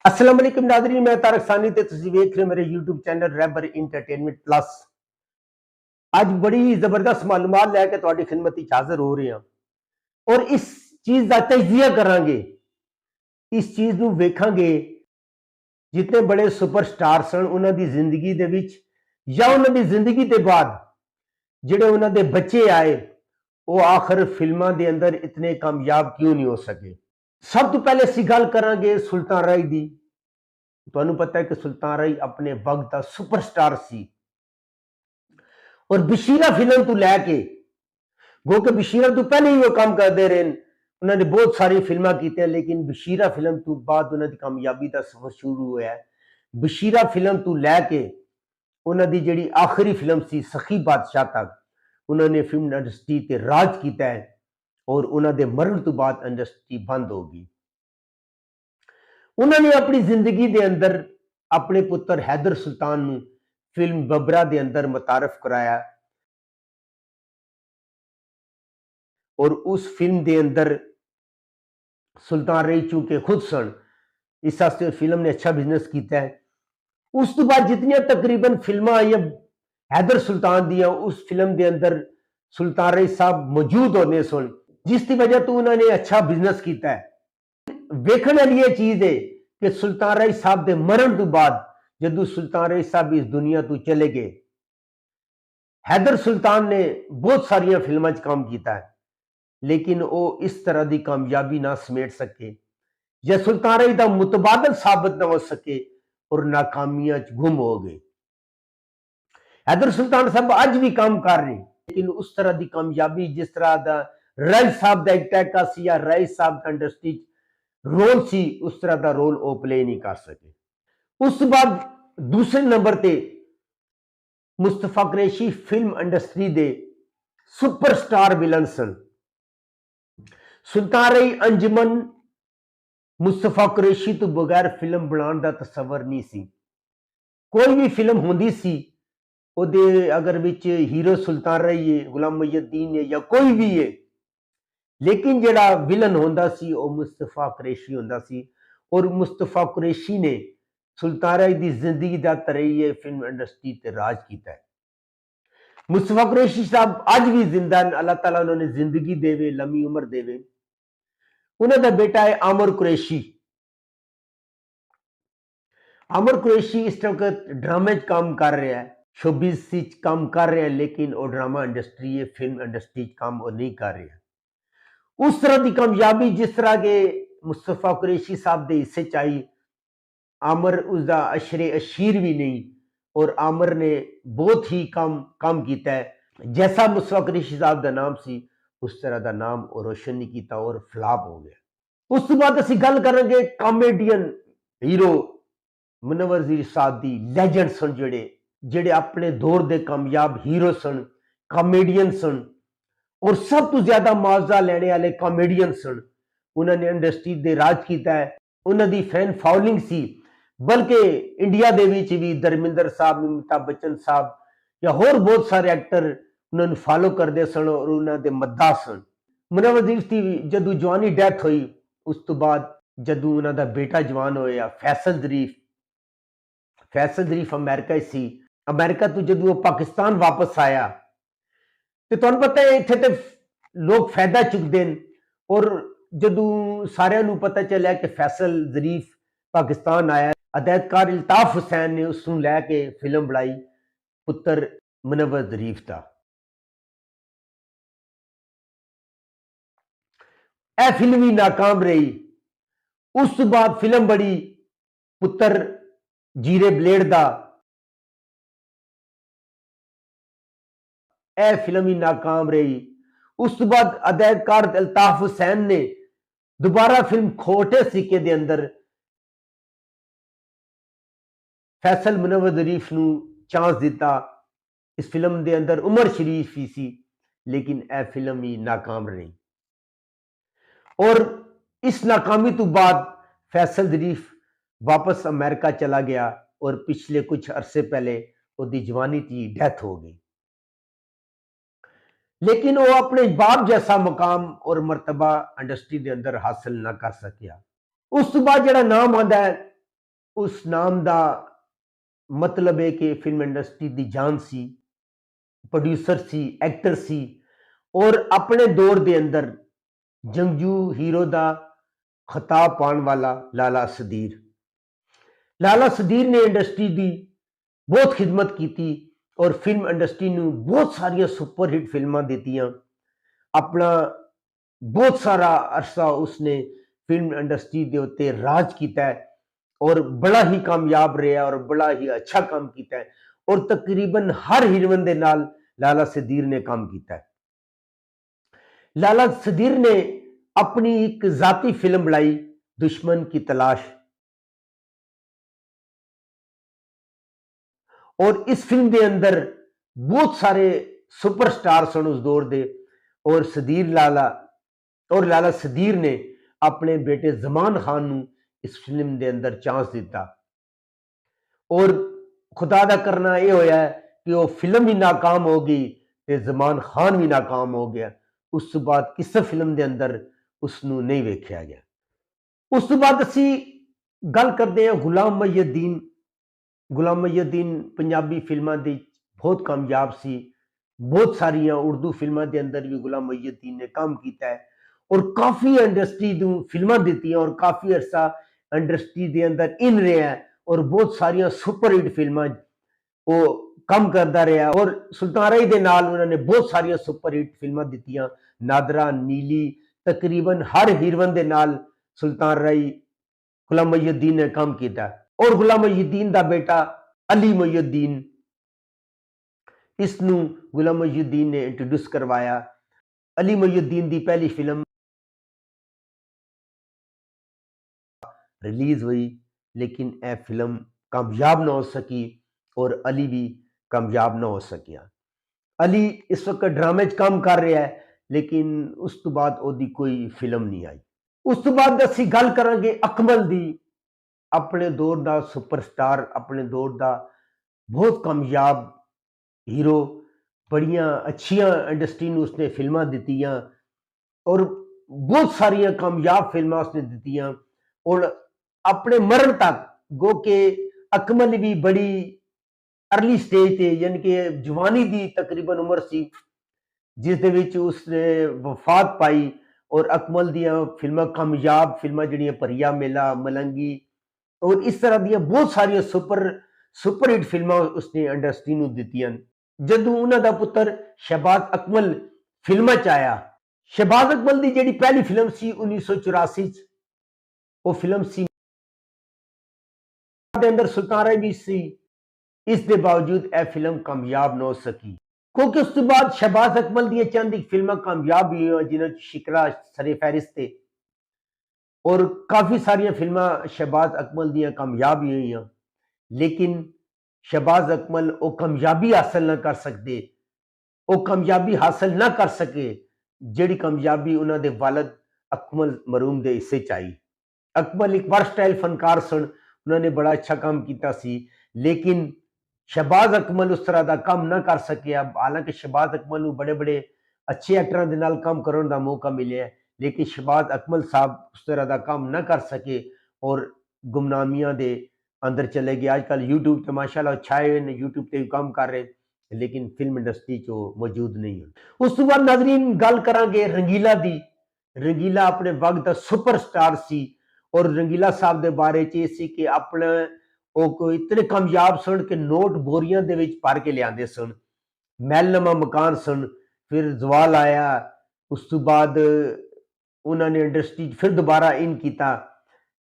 अस्सलाम वालेकुम नाज़रीन, मैं तारक सानी ते तुसीं वेख रहे हो मेरे यूट्यूब चैनल रैबर इंटरटेनमेंट प्लस। अज बड़ी जबरदस्त मालूमात लैके तुहाडी खिदमत विच हाज़र हो रहे हैं और इस चीज़ का तजिया करांगे, इस चीज़ नूं वेखांगे जितने बड़े सुपरस्टार सन उन्हां दी जिंदगी दे विच या उन्हां दी जिंदगी दे बाद जिहड़े उन्हां दे बच्चे आए वो आखिर फिल्मां दे अंदर इतने कामयाब क्यों नहीं हो सके। सब तो पहले असीं गल करांगे सुल्तान राय दी। तुहानूं पता है कि सुल्तान राय अपने वक्त का सुपरस्टार सी और बशीरा फिल्म तो लैके गो कि बशीरा तो पहले ही वो काम करते रहे। उन्होंने बहुत सारी फिल्मां की, लेकिन बशीरा फिल्म तो बाद उन्होंने कामयाबी का सफर शुरू होया है। बशीरा फिल्म तो लैके उन्होंने जी आखिरी फिल्म सी सखी बादशाह तक उन्होंने फिल्म इंडस्ट्री ते राज किया है और उन्होंने मरण तो बाद इंडस्ट्री बंद हो गई। उन्होंने अपनी जिंदगी के अंदर अपने पुत्र हैदर सुल्तान नूं फिल्म बबरा के अंदर मुतारफ कराया और उस फिल्म के अंदर सुल्तान राय चूंकि खुद सन, इस वास्ते फिल्म ने अच्छा बिजनेस किया है। उस तो बाद जितनी तकरीबन फिल्मां आई हैदर सुल्तान दियां, उस फिल्म के अंदर सुल्तान राय साहब मौजूद होने सन, जिसकी वजह तो उन्होंने अच्छा बिजनेस किया है। वेखने वाली यह चीज है कि सुल्तान राय साहब के मरण तो बाद जदों सुल्तान राय साहब इस दुनिया तो चले गए, हैदर सुल्तान ने बहुत सारिया फिल्मां काम किया है, लेकिन वो इस तरह की कामयाबी ना समेट सके या सुल्तान राय का मुतबादल साबित ना हो सके और नाकामियां गुम हो गए। हैदर सुल्तान साहब आज भी काम कर रहे, लेकिन उस तरह की कामयाबी जिस तरह का राय साहब का एक टैका सी या राय साहब का इंडस्ट्री रोल सी, उस तरह का रोल वो प्ले नहीं कर सके। उस बाद दूसरे नंबर पे मुस्तफा कुरैशी फिल्म इंडस्ट्री के सुपरस्टार विलन सन। सुल्तान राय अंजुमन मुस्तफा कुरैशी तो बगैर फिल्म बनाने का तस्वर नहीं सी। कोई भी फिल्म होंदी सी ओदे अगर विच हीरो सुल्तान राय है, गुलाम मुहिउद्दीन है या कोई भी है, लेकिन जिहड़ा विलन होंदा सी वो मुस्तफा कुरैशी होंदा सी और मुस्तफा कुरैशी ने सुल्तान राय की जिंदगी का तरईए फिल्म इंडस्ट्री ते राज किया है। मुस्तफा कुरैशी साहब आज भी जिंदा, अल्लाह ताला उन्होंने जिंदगी देवे, लंबी उम्र देवे। उन्होंने बेटा है आमिर कुरैशी। आमिर कुरैशी इस वक्त ड्रामे काम कर रहा है, शोबिज काम कर रहे हैं, लेकिन वो ड्रामा इंडस्ट्री है, फिल्म इंडस्ट्री काम वो नहीं कर रहा। उस तरह की कामयाबी जिस तरह के मुस्तफा कुरैशी साहब के हिस्से चाहिए, आमिर उसका अशरे अशीर भी नहीं और आमिर ने बहुत ही काम किया है। जैसा मुस्तफा कुरैशी साहब का नाम सी उस तरह का नाम और रोशन नहीं किया और फ्लॉप हो गया। उस तो बाद असीं गल करांगे कॉमेडियन हीरो मुनव्वर वजीर साहब दी। लैजेंड सन जेड़े अपने दौर के कामयाब हीरो सन, कॉमेडियन सन और सब तो ज्यादा मुआवजा लेने वाले कॉमेडियन सन। उन्होंने इंडस्ट्री दे राज किया है, उन्होंने फैन फॉलोइंग सी, बल्कि इंडिया दे विच भी धर्मेंद्र साहब, अमिताभ बच्चन साहब या होर बहुत सारे एक्टर उन्होंने फॉलो करते सन और उन्होंने मद्दा सन। मुनव्वर वजीर की जदों जवानी डैथ हुई, उस तो बाद जदों उन्होंने बेटा जवान होया फैसल जरीफ अमेरिका सी। अमेरिका तो जदों पाकिस्तान वापस आया तो तुहानूं पता है इत्थे ते लोग फायदा चुकते हैं और जदों सारिਆਂ ਨੂੰ पता चलिया कि फैसल जरीफ पाकिस्तान आया, अदायतकार अल्ताफ हुसैन ने उसनूं लैके फिल्म बनाई पुत्र मुनव्वर जरीफ का। यह फिल्म भी नाकाम रही। उस तो बाद फिल्म बड़ी पुत्र जीरे ब्लेड का, यह फिल्म ही नाकाम रही। उस तो बाद अदायतकार अल्ताफ हुसैन ने दोबारा फिल्म खोटे सिक्के के अंदर फैसल मुनव्वर जरीफ नूं चांस दिता। इस फिल्म के अंदर उमर शरीफ ही सी, लेकिन यह फिल्म ही नाकाम रही और इस नाकामी तो बाद फैसल जरीफ वापस अमेरिका चला गया और पिछले कुछ अरसे पहले उसकी जवानी की डेथ हो गई। लेकिन वो अपने बाप जैसा मुकाम और मर्तबा इंडस्ट्री के अंदर हासिल ना कर सकिया। उस तो बाद जो नाम आता है उस नाम का मतलब है कि फिल्म इंडस्ट्री की जान सी, प्रोड्यूसर सी, एक्टर सी और अपने दौर के अंदर जंगजू हीरो का खिताब पाने वाला लाला सदीर। लाला सदीर ने इंडस्ट्री की बहुत खिदमत की और फिल्म इंडस्ट्री ਨੂੰ बहुत सारिया सुपर हिट फिल्मां ਦਿੱਤੀਆਂ। अपना बहुत सारा अरसा उसने फिल्म इंडस्ट्री के उत्ते राज किया है और बड़ा ही कामयाब रहा और बड़ा ही अच्छा काम किया है और तकरीबन हर हीरोइन के नाल लाला सदीर ने काम किया है। लाला सदीर ने अपनी एक जाती फिल्म बनाई दुश्मन की तलाश और इस फिल्म के अंदर बहुत सारे सुपरस्टार सन उस दौर के और लाला सदीर ने अपने बेटे जमान खान को इस फिल्म के अंदर चांस दिता और खुदा का करना यह होया कि वह फिल्म भी नाकाम हो गई तो जमान खान भी नाकाम हो गया। उस तो बाद किसी फिल्म के अंदर उसनों नहीं वेख्या गया। उस तो बाद असी गल करते हैं गुलाम मुहिउद्दीन। गुलाम मुहिउद्दीन पंजाबी फिल्मां दे बहुत कामयाब सी। बहुत सारिया उर्दू फिल्मां के अंदर भी गुलाम मुहिउद्दीन ने काम किया है और काफ़ी इंडस्ट्री को फिल्मां दी और काफ़ी अरसा इंडस्ट्री के अंदर इन रहा है और बहुत सारिया सुपर हिट फिल्मां वो काम करता रहा और सुल्तान राही के नाल उन्होंने बहुत सारिया सुपर हिट फिल्मां दी। नादरा, नीली, तकरीबन हर हीरोइन के नाल सुल्तान राही गुलाम मुहिउद्दीन ने काम किया और गुलाम मुहिउद्दीन का बेटा अली मुहिउद्दीन इसनू गुलाम मुहिउद्दीन ने इंट्रोड्यूस करवाया। अली मुहिउद्दीन की पहली फिल्म रिलीज हुई लेकिन यह फिल्म कामयाब ना हो सकी और अली भी कामयाब ना हो सकिया। अली इस वक्त ड्रामे काम कर रहा है लेकिन उस तो बाद ओदी कोई फिल्म नहीं आई। उस तो बाद असी गल करांगे अकमल दी। अपने दौर का सुपरस्टार, अपने दौर का बहुत कामयाब हीरो, बड़िया अच्छिया इंडस्ट्री में उसने फिल्मां दित्तियां और बहुत सारिया कामयाब फिल्मां उसने दित्तियां और अपने मरण तक गो के अकमल भी बड़ी अर्ली स्टेज पे यानी कि जवानी की तकरीबन उम्र सी जिस दे विच उसने वफात पाई और अकमल दियां फिल्मां कामयाब फिल्मां जिहड़ियां परिया मेला, मलंगी और इस तरह दियां बहुत सारिया सुपर हिट फिल्मां उसने इंडस्ट्री नूं दित्तियां। जदों उन्हां दा पुत्तर शहबाज अकमल फिल्मां च आया, शहबाज अकमल की जिहड़ी पहली फिल्म सी 1984 वो फिल्म सी दे अंदर सुल्तान राही भी सी। इस दे बावजूद यह फिल्म कामयाब ना हो सकी क्योंकि उस तो बाद शहबाज अकमल दी चंद फिल्मां कामयाब भी हुई जिन्हें शिकरा सरे फहरिस्त थे और काफ़ी सारिया फिल्मां शहबाज अकमल दियां कामयाब भी हुई लेकिन शहबाज अकमल वो कामयाबी हासिल ना कर सकते, वो कामयाबी हासिल ना कर सके जिहड़ी कामयाबी उन्हां दे वालिद अकमल मरूम दे हिस्से च आई। अकमल एक वर्सटाइल फनकार सन, उन्होंने बड़ा अच्छा काम किया सी लेकिन शहबाज अकमल उस तरह का काम ना कर सकिया। हालांकि शहबाज अकमल को बड़े बड़े अच्छे एक्टरों के नाल काम करने का मौका मिले लेकिन शहबाज अकमल साहब उस तरह का काम ना कर सके और गुमनामियां दे अंदर चले गए। आजकल यूट्यूब तो माशाल्लाह छाए हुए यूट्यूब पे भी काम कर रहे लेकिन फिल्म इंडस्ट्री चो मौजूद नहीं है। उस तो बाद नाज़रीन गल करांगे रंगीला दी। रंगीला अपने वक्त का सुपरस्टार सी और रंगीला साहब के बारे च सी कि अपने वो कोई इतने कामयाब सन कि नोट बोरियां दे विच भर के लियाते सन। महलनुमा मकान सन, फिर जवाल आया, उस तो बाद उन्होंने इंडस्ट्री फिर दोबारा इन किया।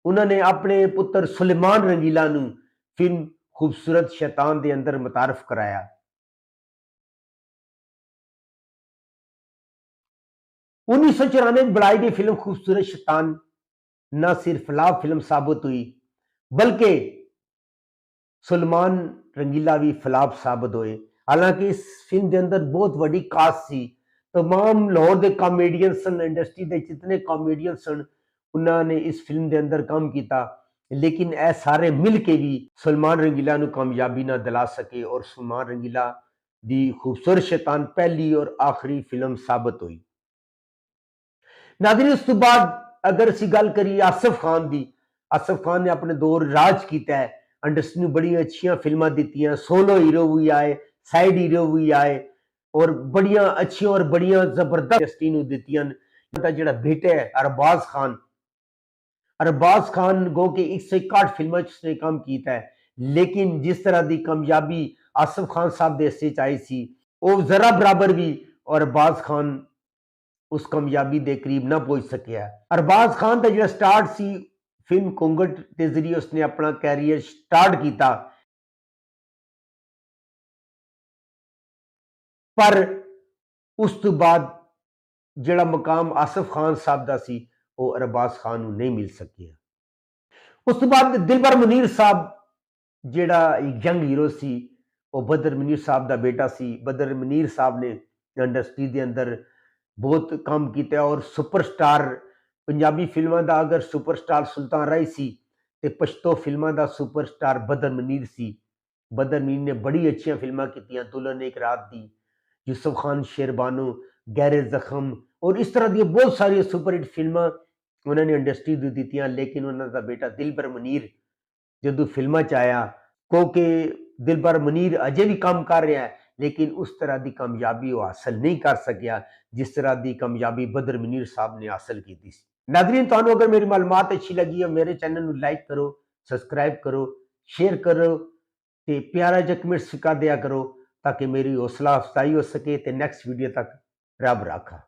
उन्होंने अपने पुत्र सुलेमान रंगीला नूं फिल्म खूबसूरत शैतान के अंदर मुतारफ कराया। उन्नीस सौ 94 बनाई गई फिल्म खूबसूरत शैतान न सिर्फ फ्लॉप फिल्म साबित हुई बल्कि सुलेमान रंगीला भी फ्लॉप साबित हुए। हालांकि इस फिल्म के अंदर बहुत बड़ी कास्ट सी, तमाम लाहौर के कॉमेडियन सन, इंडस्ट्री के जितने कॉमेडियन सन उन्होंने इस फिल्म के अंदर काम किया लेकिन ए सारे मिल के भी सुलेमान रंगीला नूं कामयाबी ना दिला सके और सुलेमान रंगीला दी खूबसूरत शैतान पहली और आखिरी फिल्म साबित हुई। नाज़रीन उस तो बाद अगर असीं गल करिए आसिफ खान की आसिफ खान ने अपने दौर राज किया है, इंडस्ट्री में बड़ी अच्छी फिल्मां दी, सोलो हीरो भी आए, साइड हीरो भी आए और बड़िया अच्छी और बड़िया जबरदस्त इंडस्ट्री दी जो बेटे है अरबाज खान गो के 161 फिल्मों उसने काम किया है, लेकिन जिस तरह की कामयाबी आसिफ खान साहब के हिस्से आई सी वो जरा बराबर भी और अरबाज खान उस कामयाबी के करीब ना पहुंच सकिया। अरबाज खान का जो स्टार्ट सी फिल्म घूंघट के जरिए उसने अपना कैरियर स्टार्ट किया, पर उस तो बाद जो मुकाम आसिफ खान साहब का सी वो अरबाज खान को नहीं मिल सकिया। उस तो बाद दिलबर मुनीर साहब जेड़ा एक यंग हीरो सी वो बदर मुनीर साहब का बेटा सी। बदर मुनीर साहब ने इंडस्ट्री के अंदर बहुत काम किया और सुपरस्टार पंजाबी फिल्मों का अगर सुपरस्टार सुल्तान राय सी ते पछतो फिल्मों का सुपरस्टार बदर मुनीर सी। बदर मुनीर ने बड़ी अच्छी फिल्मां की, दुल्हन एक रात दी, यूसुफ खान शेरबानो, गहरे जख्म और इस तरह दी बहुत सारी सुपरहिट फिल्मां उन्होंने इंडस्ट्री को दी। लेकिन उन्होंने बेटा दिलबर मुनीर जो फिल्मां च आया, क्योंकि दिलबर मुनीर अजे भी काम कर रहा है, लेकिन उस तरह की कामयाबी वो हासिल नहीं कर सकिया जिस तरह की कामयाबी बदर मुनीर साहब ने हासिल की थी। नाज़रीन, तो अगर मेरी मालूमात अच्छी लगी है मेरे चैनल को लाइक करो, सब्सक्राइब करो, शेयर करो ते प्यारा जिहा कमेंट सिक्का दिया करो ताकि मेरी हौसला अफजाई हो सके। ते नेक्स्ट वीडियो तक रब राखा।